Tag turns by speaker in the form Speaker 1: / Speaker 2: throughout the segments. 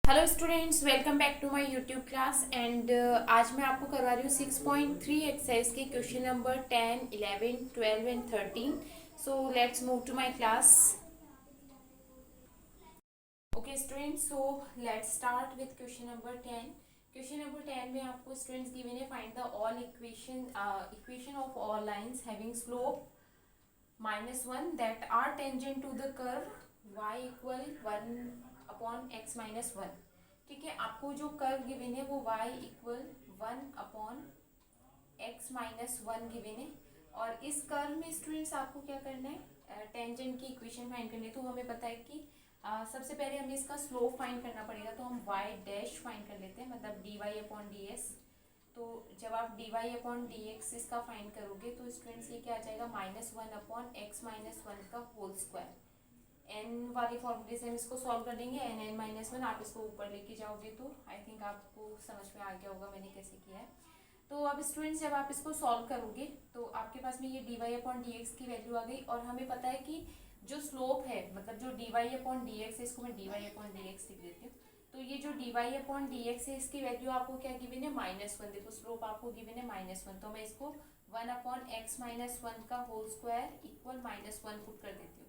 Speaker 1: Hello students, welcome back to my YouTube class and आज मैं आपको करवा रही हूँ 6.3 एक्सरसाइज के question number 10, 11, 12 and 13। So let's move to my class. Okay students, so let's start with question number 10। Question number 10 में आपको students given है find the all equation of all lines having slope -1 that are tangent to the curve y equal 1/x-1। ठीक है, आपको जो curve given है वो y equal 1/x-1 given है। और इस कर्व में स्टूडेंट्स आपको क्या करना है, टेंजेंट की इक्वेशन फाइंड करनी है। तो हमें पता है कि सबसे पहले हमें इसका स्लोप फाइंड करना पड़ेगा। तो हम y डैश फाइंड कर लेते हैं, मतलब dy/dx। तो जब आप dy/dx इसका फाइंड करोगे तो स्टूडेंट्स ये क्या आ जाएगा, -1/x-1 का होल स्क्वायर। एन वाली फॉर्मूले से हम इसको सॉल्व कर देंगे, n आप इसको ऊपर लेके जाओगे तो आई थिंक आपको समझ में आ गया होगा मैंने कैसे किया है। तो अब स्टूडेंट्स जब आप इसको सॉल्व करोगे तो आपके पास में ये dy/dx की वैल्यू आ गई। और हमें पता है कि जो स्लोप है, मतलब जो dy/dx है, इसको मैं dy/dx लिख देती हूँ। तो ये जो dy/dx है इसकी वैल्यू आपको क्या गिवन है, -1। देखो स्लोप आपको गिवन है -1, तो मैं इसको 1/x-1 का होल स्क्वायर इक्वल -1 पुट कर देती हूँ।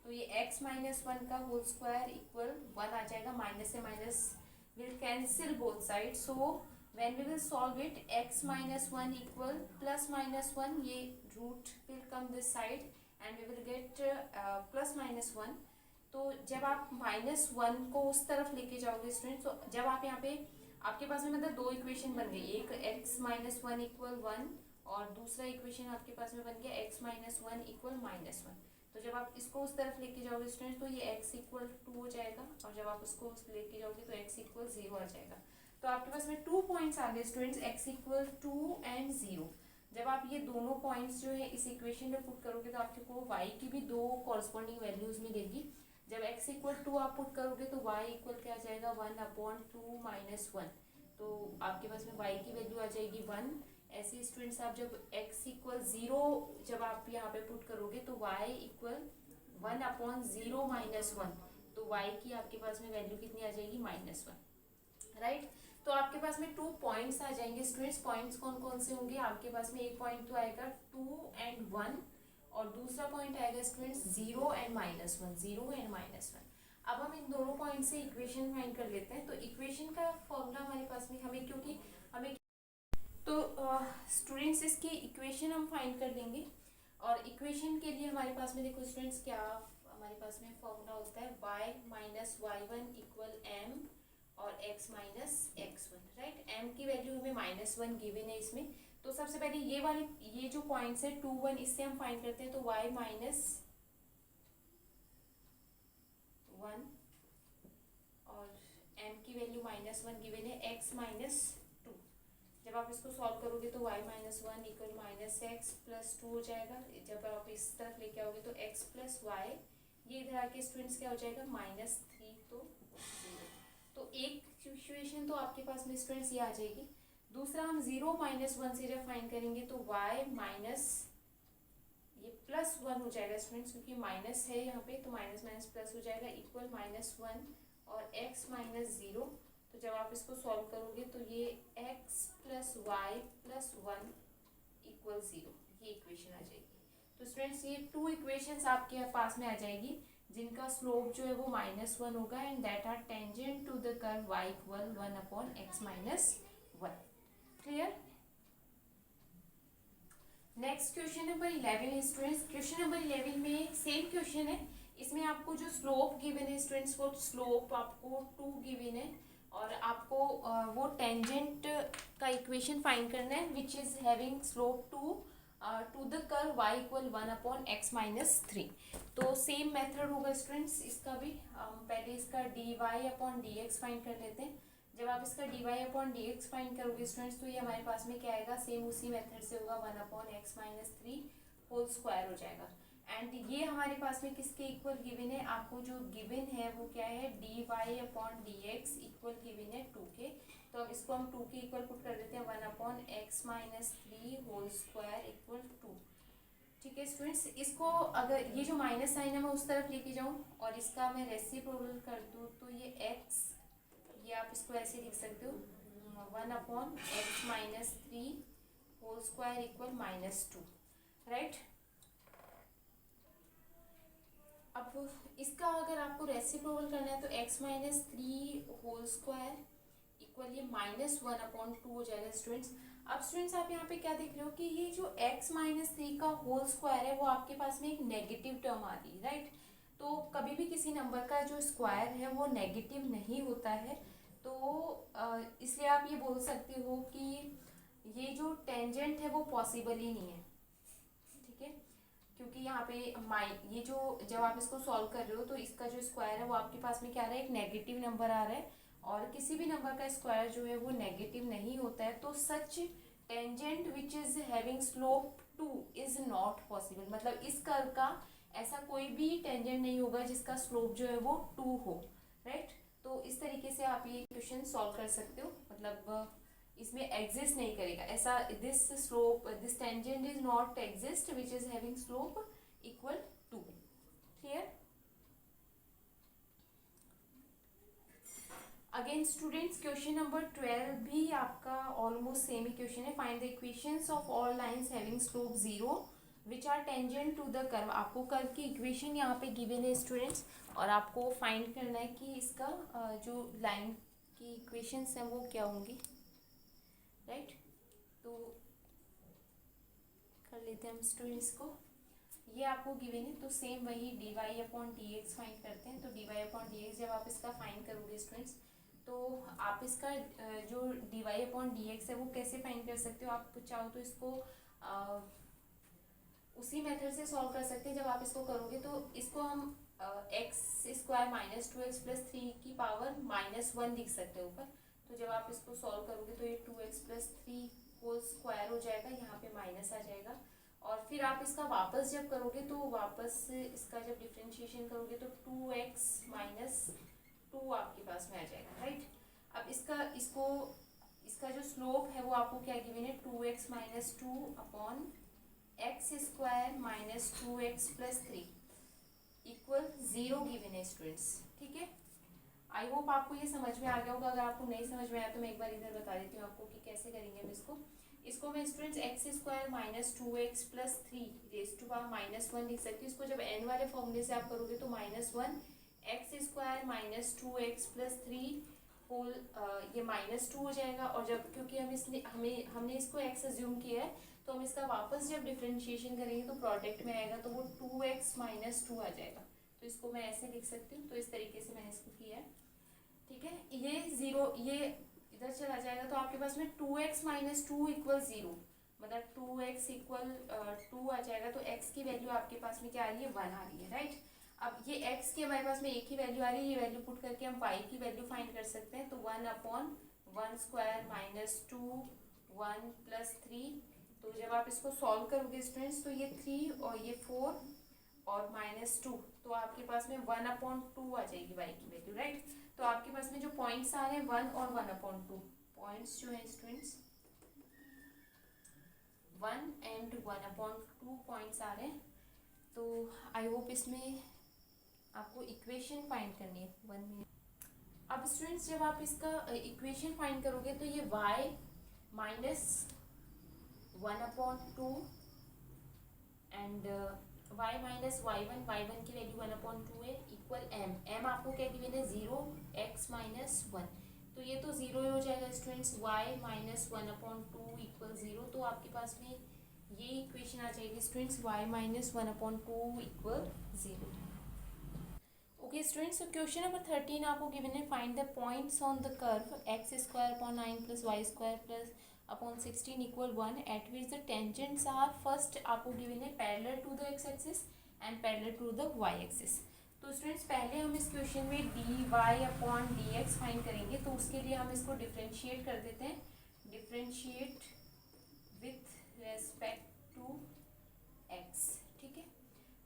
Speaker 1: तो ये x-1 का होल स्क्वायर इक्वल 1 आ जाएगा। माइनस से minus will cancel both side, so when we will solve it x-1 equal +-1, ये root will come this side and we will get +-1। तो जब आप -1 को उस तरफ लेके जाओगे स्टूडेंट, तो जब आप यहाँ पे आपके पास में मतलब दो इक्वेशन बन गई, एक x-1 इक्वल 1 और दूसरा इक्वेशन आपके पास में बन गया x-1 इक्वल -1। तो जब आप इसको उस तरफ लेके जाओगे स्टूडेंट तो ये x इक्वल 2 हो जाएगा, और जब आप उसको लेके जाओगे तो x इक्वल 0 आ जाएगा। तो आपके पास में 2 पॉइंट्स आ गए स्टूडेंट्स, x इक्वल 2 एंड 0। जब आप ये दोनों पॉइंट्स जो है इस इक्वेशन में पुट करोगे तो आपको y की भी दो कॉरस्पॉन्डिंग वैल्यूज मिलेगी। जब x इक्वल 2 आप पुट करोगे तो y इक्वल क्या आ जाएगा, 1/2 - 1। तो आपके पास में y की वैल्यू आ जाएगी 1। ऐसे स्टूडेंट्स आप जब x इक्वल 0 जब आप यहाँ पे पुट करोगे तो y इक्वल 1/0 - 1। तो y की आपके पास में वैल्यू कितनी आ जाएगी, -1, राइट। तो आपके पास में 2 पॉइंट्स आ जाएंगे स्टूडेंट्स। पॉइंट्स कौन कौन से होंगे, आपके पास में एक पॉइंट तो आएगा 2 एंड 1, और दूसरा पॉइंट आएगा स्टूडेंट्स 0 एंड -1। अब हम इन दोनों पॉइंट से इक्वेशन फाइंड कर लेते हैं। तो इक्वेशन का फॉर्मूला हमारे पास में हमें, क्योंकि हमें तो स्टूडेंट्स इसकी इक्वेशन हम फाइंड कर लेंगे। और इक्वेशन के लिए हमारे पास में देखो स्टूडेंट्स क्या हमारे पास में फॉर्मूला होता है, y-y1 इक्वल m और x-x1, राइट। m की वैल्यू हमें -1 गिवन है इसमें। तो सबसे पहले ये जो पॉइंट्स है 2, 1, इससे हम फाइंड करते हैं। तो y -1 और m की वैल्यू -1 गिवन है, x-2। जब आप इसको सॉल्व करोगे तो y-1 इक्वल -x+2 हो जाएगा। जब आप इस तरफ लेके आओगे तो x + y, ये इधर आके स्टूडेंट्स क्या हो जाएगा, -3, तो 0। तो एक सिचुएशन तो आपके पास में स्टूडेंट्स ये आ जाएगी। दूसरा हम 0 - 1 से जब फाइंड करेंगे तो y माइनस ये +1 हो जाएगा स्टूडेंट्स, क्योंकि माइनस है यहाँ पे, तो माइनस माइनस प्लस हो जाएगा इक्वल -1 और x -0। तो जब आप इसको सॉल्व करोगे तो ये x + y + 1 इक्वल 0, ये इक्वेशन आ जाएगी। तो स्टूडेंट्स ये 2 इक्वेशंस आपके पास में आ जाएगी जिनका स्लोप जो है वो -1 होगा, and that are tangent to the curve y equal 1/x-1। Clear. Next question number 11 students. Question number 11 में सेम क्वेश्चन है। इसमें आपको जो स्लोप गिवन है स्टूडेंट्स, वो स्लोप आपको 2 गिवन है, और आपको वो टेंजेंट का इक्वेशन फाइंड करना है which is having slope 2 to the curve y equal 1/x-3। तो सेम मेथड होगा स्टूडेंट्स इसका भी। हम पहले इसका dy/dx फाइंड कर लेते हैं। जब आप इसका dy/dx फाइंड करोगे स्टूडेंट्स तो ये हमारे पास में क्या आएगा, सेम उसी मेथड से होगा, 1/x-3 होल स्क्वायर हो जाएगा। एंड ये हमारे पास में किसके इक्वल गिवन है, आपको जो गिवन है वो क्या है, dy/dx इक्वल गिवन है 2 के। तो अब इसको हम 2 के इक्वल पुट कर देते हैं, 1/x-3 होल स्क्वायर इक्वल 2। ठीक है स्टूडेंट्स, इसको अगर ये जो माइनस साइन है मैं उस तरफ लेके जाऊँ और इसका मैं रेसिप्रोकल कर दूँ तो ये x, ये इसको ऐसे लिख सकते हो 1/x-3 whole square equal -2, right. अब इसका अगर आपको रेसिप्रोकल करना है तो x-3 होल स्क्वायर इक्वल ये -1/2 हो जाएगा स्टूडेंट्स। अब स्टूडेंट्स आप यहाँ पे क्या देख रहे हो कि ये जो x-3 का होल स्क्वायर है वो आपके पास में एक नेगेटिव टर्म आ रही है, राइट। तो कभी भी किसी नंबर का जो स्क्वायर है वो नेगेटिव नहीं होता है, तो इसलिए आप ये बोल सकते हो कि ये जो टेंजेंट है वो पॉसिबल ही नहीं है, ठीक है। क्योंकि यहाँ पे ये जो जब आप इसको सॉल्व कर रहे हो तो इसका जो स्क्वायर है वो आपके पास में क्या आ रहा है, एक नेगेटिव नंबर आ रहा है, और किसी भी नंबर का स्क्वायर जो है वो नेगेटिव नहीं होता है, तो such tangent which is having slope 2 is not possible. मतलब इस कर्व का ऐसा कोई भी टेंजेंट नहीं होगा जिसका स्लोप जो है वो 2 हो, राइट। तो इस तरीके से आप ये क्वेश्चन सॉल्व कर सकते हो, मतलब इसमें एग्जिस्ट नहीं करेगा ऐसा, this tangent is not exist which is having slope equal 2, clear. Again students question number 12 भी आपका ऑलमोस्ट सेम ही क्वेश्चन है। Find the equations of all lines having slope 0 which are tangent to the curve. आपको curve की equation यहाँ पे given है students, और आपको फाइंड करना है कि इसका जो लाइन की इक्वेशंस हैं वो क्या होंगी, राइट। तो कर लेते हैं हम स्टूडेंट्स को, ये आपको गिवन है तो सेम वही dy/dx फाइंड करते हैं। तो dy/dx जब आप इसका फाइंड करोगे स्टूडेंट्स तो आप इसका जो dy/dx है वो कैसे फाइंड कर सकते हो, आप चाहो तो इसको उसी मेथड से सॉल्व कर सकते हैं। जब आप इसको करोगे तो इसको हम x² -2x + 3 की पावर -1 लिख सकते हैं ऊपर। तो जब आप इसको सॉल्व करोगे तो ये 2x + 3 होल स्क्वायर हो जाएगा, यहाँ पे माइनस आ जाएगा, और फिर आप इसका वापस जब करोगे तो वापस इसका जब डिफ्रेंशिएशन करोगे तो 2x - 2 आपके पास में आ जाएगा, राइट। अब इसका जो स्लोप है वो आपको क्या गिवन है, 2x - 2 upon x² - 2x + 3 equal 0 given है स्टूडेंट्स, ठीक है। आई होप आपको ये समझ में आ गया होगा। अगर आपको नहीं समझ में आया तो मैं एक बार इधर बता देती हूँ आपको कि कैसे करेंगे हम इसको मैं students x² - 2x + 3 raise to power -1 लिख सकती हूँ। इसको जब n वाले फॉर्मूले से आप करोगे तो -1 x² - 2x + 3 होल ये -2 हो जाएगा, और जब क्योंकि हमने इसको x अज्यूम किया है तो हम इसका वापस जब डिफ्रेंशिएशन करेंगे तो प्रोडक्ट में आएगा तो वो 2x - 2 आ जाएगा। तो इसको मैं ऐसे लिख सकती हूँ, तो इस तरीके से मैंने इसको किया है, ठीक है। ये 0 ये इधर चला जाएगा तो आपके पास में 2x - 2 = 0, मतलब 2x = 2 आ जाएगा। तो x की वैल्यू आपके पास में क्या आ रही है, 1 आ रही है, राइट। अब ये x की हमारे पास में एक ही वैल्यू आ रही है, ये वैल्यू पुट करके हम y की वैल्यू फाइंड कर सकते हैं। तो 1/1² - 2 1 + 3, तो जब आप इसको सॉल्व करोगे स्टूडेंट्स तो ये 3 और ये 4 और -2, तो आपके पास में 1/2 आ जाएगी y की वैल्यू, राइट। तो आपके पास में जो पॉइंट्स आ रहे हैं 1 और 1/2 पॉइंट्स जो है स्टूडेंट्स 1 and 1/2 पॉइंट्स आ रहे हैं। तो आई होप इसमें आपको इक्वेशन फाइंड करनी है 1 मिनट। अब स्टूडेंट्स जब आप इसका इक्वेशन फाइंड करोगे तो ये y - 1/2 एंड y - y1 की वैल्यू 1/2 है इक्वल m आपको क्या गिवन है, 0 x - 1, तो ये तो 0 ही हो जाएगा स्टूडेंट्स। y - 1/2 = 0, तो आपके पास में ये इक्वेशन आ जाएगी students, y - 1/2 = 0। Okay students, so question number 13 आपको गिवन है, find the points on the curve x² / 9 + y² / 16 = 1 at which the tangents are first आपको गिवन है parallel to the x axis and parallel to the y axis. तो students पहले हम इस question में dy/dx find करेंगे, तो उसके लिए हम इसको डिफ्रेंशिएट कर देते हैं, differentiate with respect to x, ठीक है।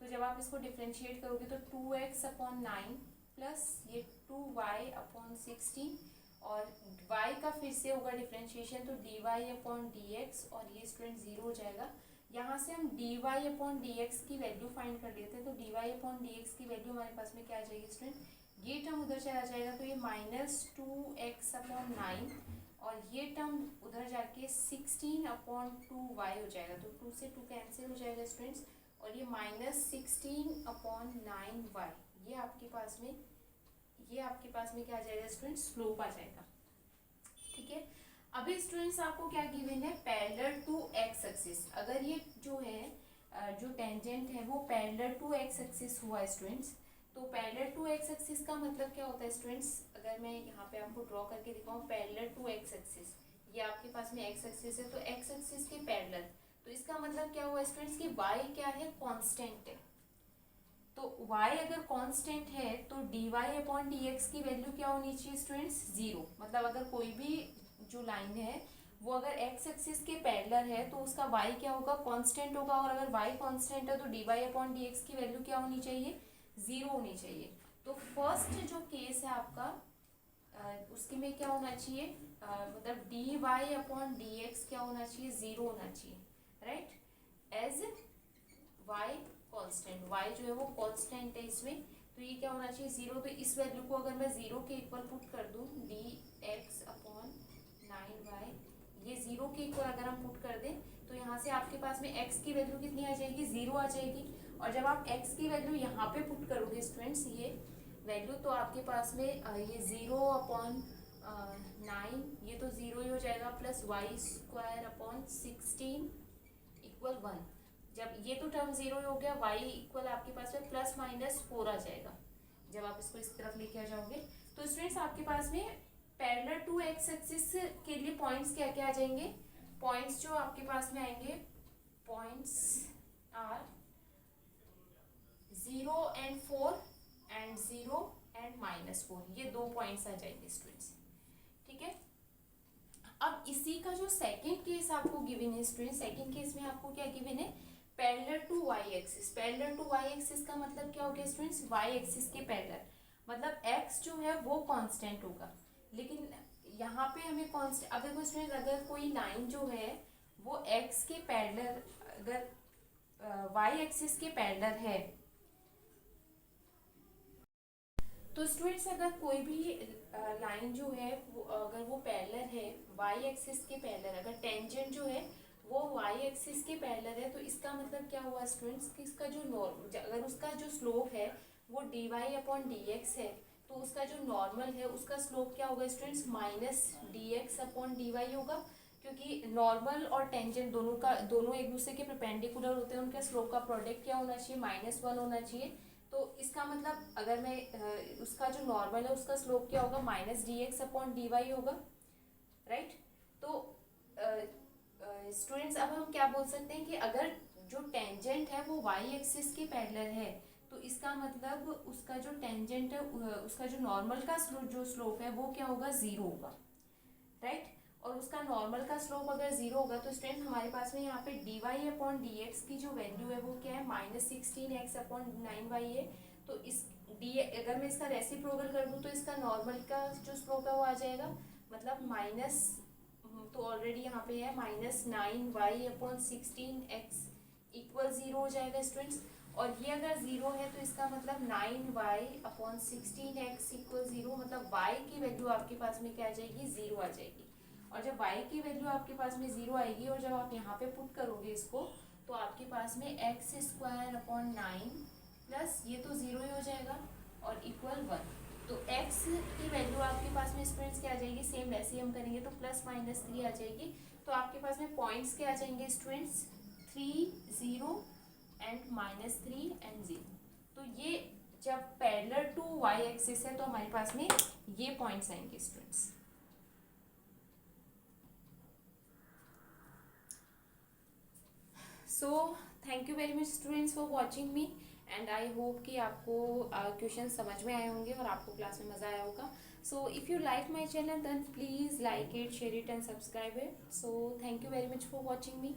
Speaker 1: तो जब आप इसको डिफ्रेंशिएट करोगे तो 2x/9 प्लस ये 2y/16 और y का फिर से होगा डिफ्रेंशिएशन तो dy/dx, और ये स्टूडेंट 0 हो जाएगा। यहाँ से हम dy/dx की वैल्यू फाइंड कर लेते हैं, तो dy/dx की वैल्यू हमारे पास में क्या आ जाएगी स्टूडेंट, ये टर्म उधर चला जाएगा तो ये -2x/9 और ये टर्म उधर जाके 16/2y हो जाएगा। तो 2 से 2 कैंसिल हो जाएगा स्टूडेंट्स और ये -16/9y ये आपके पास में क्या आ जाएगा स्टूडेंट्स, स्लोप आ जाएगा। ठीक है, अभी स्टूडेंट्स आपको क्या गिवन है, पैरेलल टू एक्स एक्सिस। अगर ये जो है जो टेंजेंट है वो पैरेलल टू एक्स एक्सिस हुआ स्टूडेंट्स, तो पैरेलल टू एक्स एक्सिस का मतलब क्या होता है स्टूडेंट्स, अगर मैं यहाँ पे आपको ड्रॉ करके दिखाऊं पैरेलल टू एक्स एक्सिस, ये आपके पास में एक्स एक्सिस है तो एक्स एक्सिस के पैरेलल, तो इसका मतलब क्या हुआ स्टूडेंट्स कि y क्या है, कांस्टेंट है। तो y अगर कांस्टेंट है तो dy/dx की वैल्यू क्या होनी चाहिए स्टूडेंट्स, 0। मतलब अगर कोई भी जो लाइन है वो अगर x एक्सिस के पैरेलल है तो उसका y क्या होगा, कांस्टेंट होगा, और अगर y कांस्टेंट है तो dy/dx की वैल्यू क्या होनी चाहिए, 0 होनी चाहिए। तो फर्स्ट जो केस है आपका उसके में क्या होना चाहिए, मतलब dy/dx क्या होना चाहिए, 0 होना चाहिए, right, as y constant, y जो है वो कांस्टेंट है इसमें, तो ये क्या होना चाहिए, 0। तो इस वैल्यू को अगर मैं 0 के इक्वल पुट कर दूं dx/9y, ये 0 के इक्वल अगर हम पुट कर दें तो यहाँ से आपके पास में x की वैल्यू कितनी आ जाएगी, 0 आ जाएगी। और जब आप x की वैल्यू यहाँ पे पुट करोगे स्टूडेंट्स ये वैल्यू, तो आपके पास में ये 0/9 ये तो 0 ही हो जाएगा, प्लस y² 16 = 1। जब ये तो टर्म 0 हो गया, y इक्वल आपके पास में ±4 आ जाएगा जब आप इसको इस तरफ लेके आ जाओगे। तो स्टूडेंट्स आपके पास में पैरेलल टू एक्स एक्सिस के लिए पॉइंट्स क्या क्या आ जाएंगे, पॉइंट्स जो आपके पास में आएंगे, points are 0 and 4 and 0 and -4, ये 2 पॉइंट्स आ जाएंगे स्टूडेंट्स। ठीक है, अब इसी का जो सेकंड केस आपको गिवन है स्टूडेंट, सेकंड केस में आपको क्या गिवन है, parallel to y axis. Parallel to y axis का मतलब क्या हो गया स्टूडेंट्स, वाई एक्सिस के पैरेलल, मतलब एक्स जो है वो कांस्टेंट होगा, लेकिन यहाँ पे हमें कांस्टेंट, अब देखो स्टूडेंट अगर कोई लाइन जो है वो एक्स के पैरेलल, अगर वाई एक्सिस के पैरेलल है, तो स्टूडेंट्स अगर कोई भी लाइन जो है वो अगर वो पैरेलल है वाई एक्सिस के पैरेलल, अगर टेंजेंट जो है वो वाई एक्सिस के पैरेलल है, तो इसका मतलब क्या हुआ स्टूडेंट्स कि इसका जो अगर उसका जो स्लोप है वो dy/dx है, तो उसका जो नॉर्मल है उसका स्लोप क्या होगा स्टूडेंट्स, -dx/dy होगा, क्योंकि नॉर्मल और टेंजेंट दोनों एक दूसरे के परपेंडिकुलर होते हैं, उनका स्लोप का प्रोडक्ट क्या होना चाहिए, -1 होना चाहिए। तो इसका मतलब अगर मैं उसका जो नॉर्मल है उसका स्लोप क्या होगा, -dx/dy होगा, राइट। तो स्टूडेंट्स अब हम क्या बोल सकते हैं कि अगर जो टेंजेंट है वो वाई एक्सिस के पैरेलल है, तो इसका मतलब उसका जो टेंजेंट है उसका जो नॉर्मल का जो स्लोप है वो क्या होगा, 0 होगा, राइट। और उसका नॉर्मल का स्लोप अगर 0 होगा तो स्टूडेंट हमारे पास में यहाँ पे dy/dx की जो वैल्यू है वो क्या है, -16x/9y है। तो इस अगर मैं इसका रेसिप्रोकल कर दूँ तो इसका नॉर्मल का जो स्लोप है वो आ जाएगा, मतलब माइनस, तो ऑलरेडी यहाँ पे है -9y/16x = 0 हो जाएगा स्टूडेंट्स। और ये अगर 0 है तो इसका मतलब 9y/16x = 0, मतलब y की वैल्यू आपके पास में क्या आ जाएगी, 0 आ जाएगी। और जब y की वैल्यू आपके पास में 0 आएगी और जब आप यहाँ पे पुट करोगे इसको, तो आपके पास में x² 9 प्लस ये तो 0 ही हो जाएगा और इक्वल 1। तो x की वैल्यू आपके पास में स्टूडेंट्स क्या आ जाएगी, सेम वैसे ही हम करेंगे तो +-3 आ जाएगी। तो आपके पास में पॉइंट्स क्या आ जाएंगे स्टूडेंट्स, 3 0 एंड -3 एंड 0। तो ये जब पैरेलल टू वाई एक्सिस है तो हमारे पास में ये पॉइंट्स आएंगे students. So thank you very much students for watching me, and I hope कि आपको क्वेश्चन समझ में आए होंगे और आपको क्लास में मज़ा आया होगा। So if you like my channel then please like it, share it and subscribe it. So thank you very much for watching me.